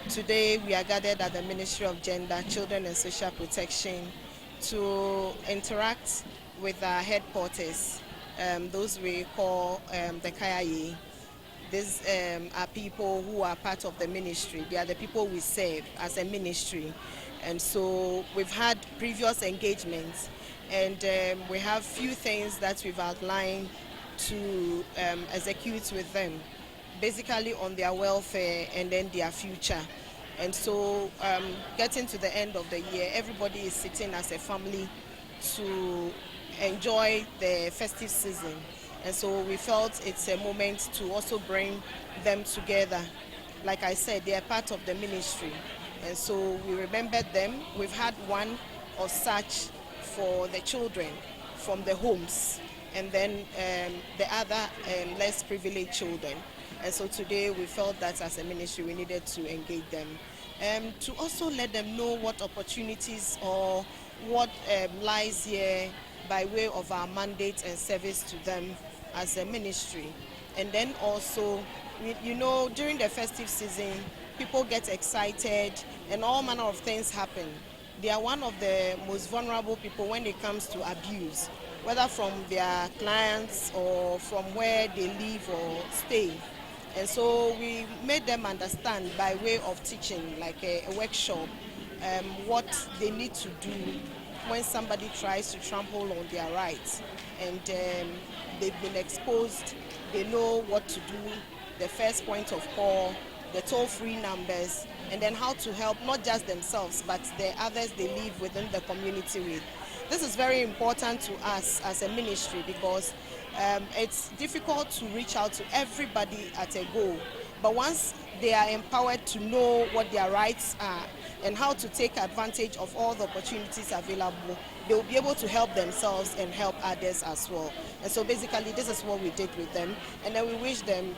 Today we are gathered at the Ministry of Gender, Children and Social Protection to interact with our headquarters, those we call the kayayei. These are people who are part of the ministry. They are the people we serve as a ministry. And so we've had previous engagements, and we have few things that we've outlined to execute with them, basically on their welfare and then their future. And so getting to the end of the year, everybody is sitting as a family to enjoy the festive season. And so we felt it's a moment to also bring them together. Like I said, they are part of the ministry. And so we remembered them. We've had one of such for the children from the homes, and then the other less privileged children. And so today we felt that as a ministry we needed to engage them, to also let them know what opportunities or what lies here by way of our mandate and service to them as a ministry. And then also, you know, during the festive season, people get excited and all manner of things happen. They are one of the most vulnerable people when it comes to abuse, whether from their clients or from where they live or stay. And so we made them understand by way of teaching, like a workshop, what they need to do when somebody tries to trample on their rights. And they've been exposed, they know what to do, the first point of call, the toll-free numbers, and then how to help not just themselves but the others they live within the community with. This is very important to us as a ministry because it's difficult to reach out to everybody at a go, but once they are empowered to know what their rights are and how to take advantage of all the opportunities available, they will be able to help themselves and help others as well. And so basically this is what we did with them, and then we wish them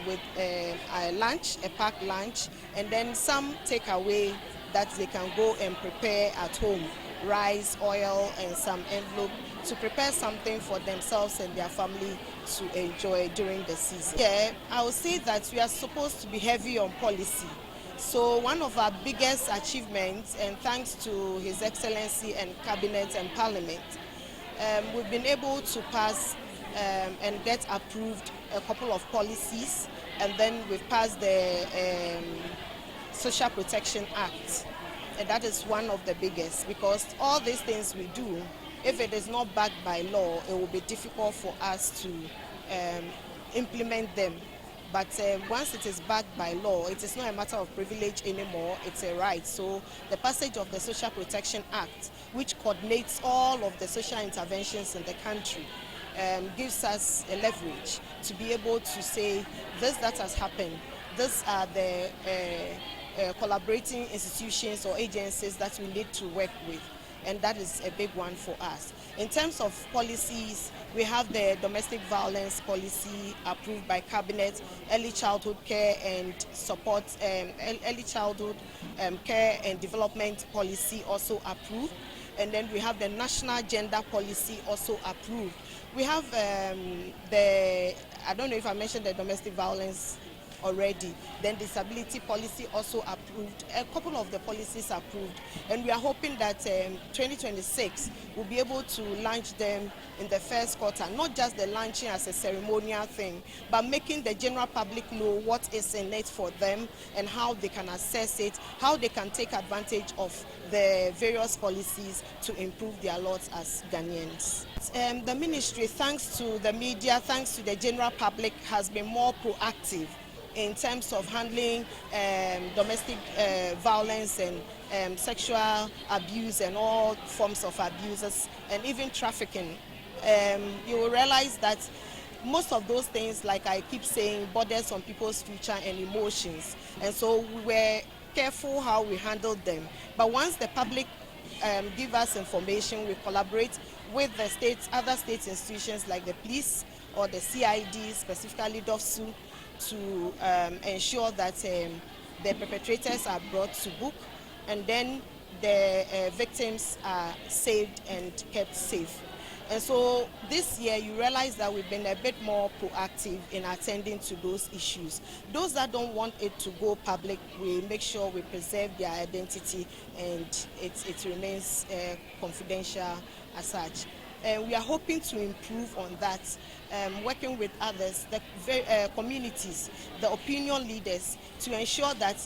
with a lunch, a packed lunch, and then some takeaway that they can go and prepare at home, rice, oil, and some envelope to prepare something for themselves and their family to enjoy during the season. Yeah, I would say that we are supposed to be heavy on policy. So one of our biggest achievements, and thanks to His Excellency and Cabinet and Parliament, we've been able to pass and get approved a couple of policies, and then we've passed the Social Protection Act, and that is one of the biggest, because all these things we do, if it is not backed by law, it will be difficult for us to implement them. But once it is backed by law, it is not a matter of privilege anymore, it's a right. So the passage of the Social Protection Act, which coordinates all of the social interventions in the country, gives us a leverage to be able to say this that has happened, these are the collaborating institutions or agencies that we need to work with, and that is a big one for us. In terms of policies, we have the domestic violence policy approved by Cabinet, early childhood care and support, early childhood care and development policy also approved, and then we have the national gender policy also approved. We have I don't know if I mentioned the domestic violence already, then disability policy also approved, a couple of the policies approved, and we are hoping that 2026 we'll be able to launch them in the first quarter, not just the launching as a ceremonial thing, but making the general public know what is in it for them and how they can access it, how they can take advantage of the various policies to improve their lots as Ghanaians. The ministry, thanks to the media, thanks to the general public, has been more proactive in terms of handling domestic violence and sexual abuse and all forms of abuses and even trafficking. You will realize that most of those things, like I keep saying, borders on people's future and emotions, and so we were careful how we handled them. But once the public give us information, we collaborate with the states, other state institutions like the police or the CID, specifically DOFSU, to ensure that the perpetrators are brought to book, and then the victims are saved and kept safe. And so this year you realize that we've been a bit more proactive in attending to those issues. Those that don't want it to go public, we make sure we preserve their identity and it remains confidential as such. We are hoping to improve on that, working with others, the communities, the opinion leaders, to ensure that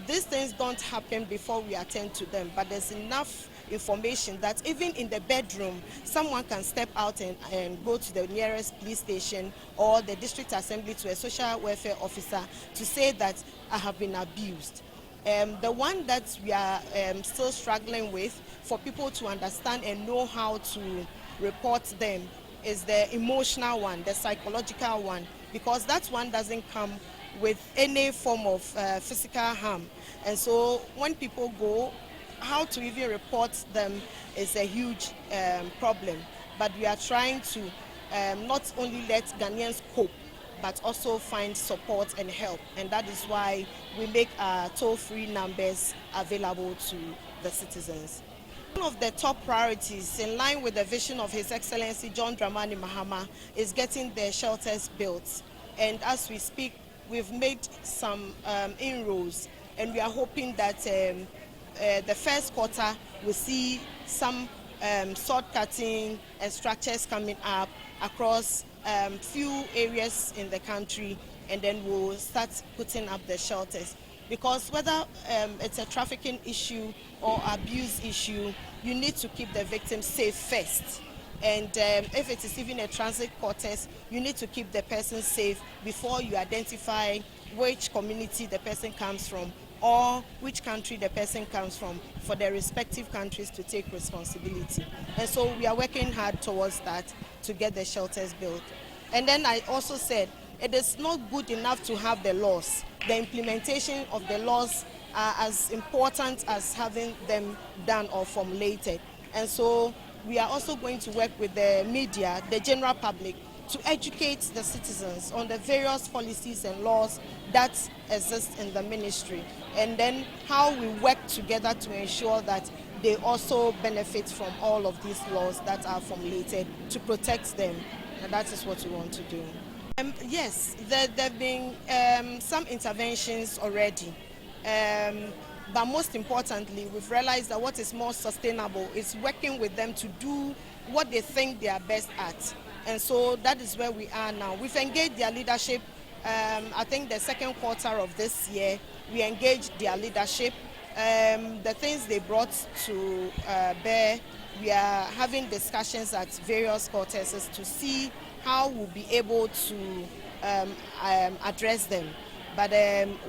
these things don't happen before we attend to them, but there's enough information that even in the bedroom, someone can step out and go to the nearest police station or the district assembly to a social welfare officer to say that I have been abused. The one that we are still struggling with for people to understand and know how to report them is the emotional one, the psychological one, because that one doesn't come with any form of physical harm. And so when people go, how to even report them is a huge problem. But we are trying to not only let Ghanaians cope, but also find support and help. And that is why we make our toll-free numbers available to the citizens. One of the top priorities, in line with the vision of His Excellency John Dramani Mahama, is getting the shelters built. And as we speak, we've made some inroads, and we are hoping that the first quarter will see some sword cutting and structures coming up across few areas in the country, and then we'll start putting up the shelters. Because whether it's a trafficking issue or abuse issue, you need to keep the victim safe first. And if it is even a transit quarters, you need to keep the person safe before you identify which community the person comes from or which country the person comes from, for their respective countries to take responsibility. And so we are working hard towards that to get the shelters built. And then I also said, it is not good enough to have the laws. The implementation of the laws are as important as having them done or formulated. And so we are also going to work with the media, the general public, to educate the citizens on the various policies and laws that exist in the ministry, and then how we work together to ensure that they also benefit from all of these laws that are formulated to protect them. And that is what we want to do. Yes, there have been some interventions already. But most importantly, we've realized that what is more sustainable is working with them to do what they think they are best at. And so that is where we are now. We've engaged their leadership. I think the second quarter of this year, we engaged their leadership. The things they brought to bear, we are having discussions at various quarters to see how we'll be able to address them. But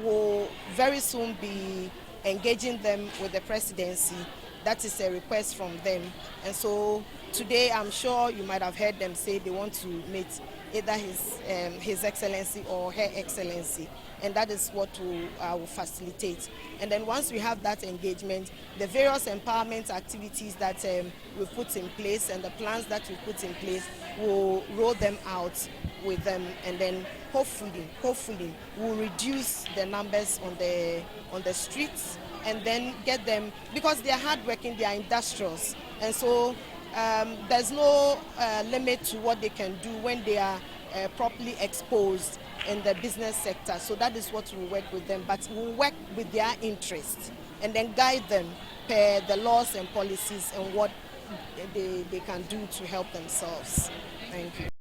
we'll very soon be engaging them with the presidency. That is a request from them. And so today I'm sure you might have heard them say they want to meet either His Excellency or Her Excellency. And that is what I will facilitate. And then once we have that engagement, the various empowerment activities that we've put in place and the plans that we've put in place, we'll roll them out with them, and then hopefully we'll reduce the numbers on the streets, and then get them, because they are hardworking, they are industrials, and so there's no limit to what they can do when they are properly exposed in the business sector. So that is what we work with them, but we'll work with their interests and then guide them per the laws and policies and what they can do to help themselves. Thank you.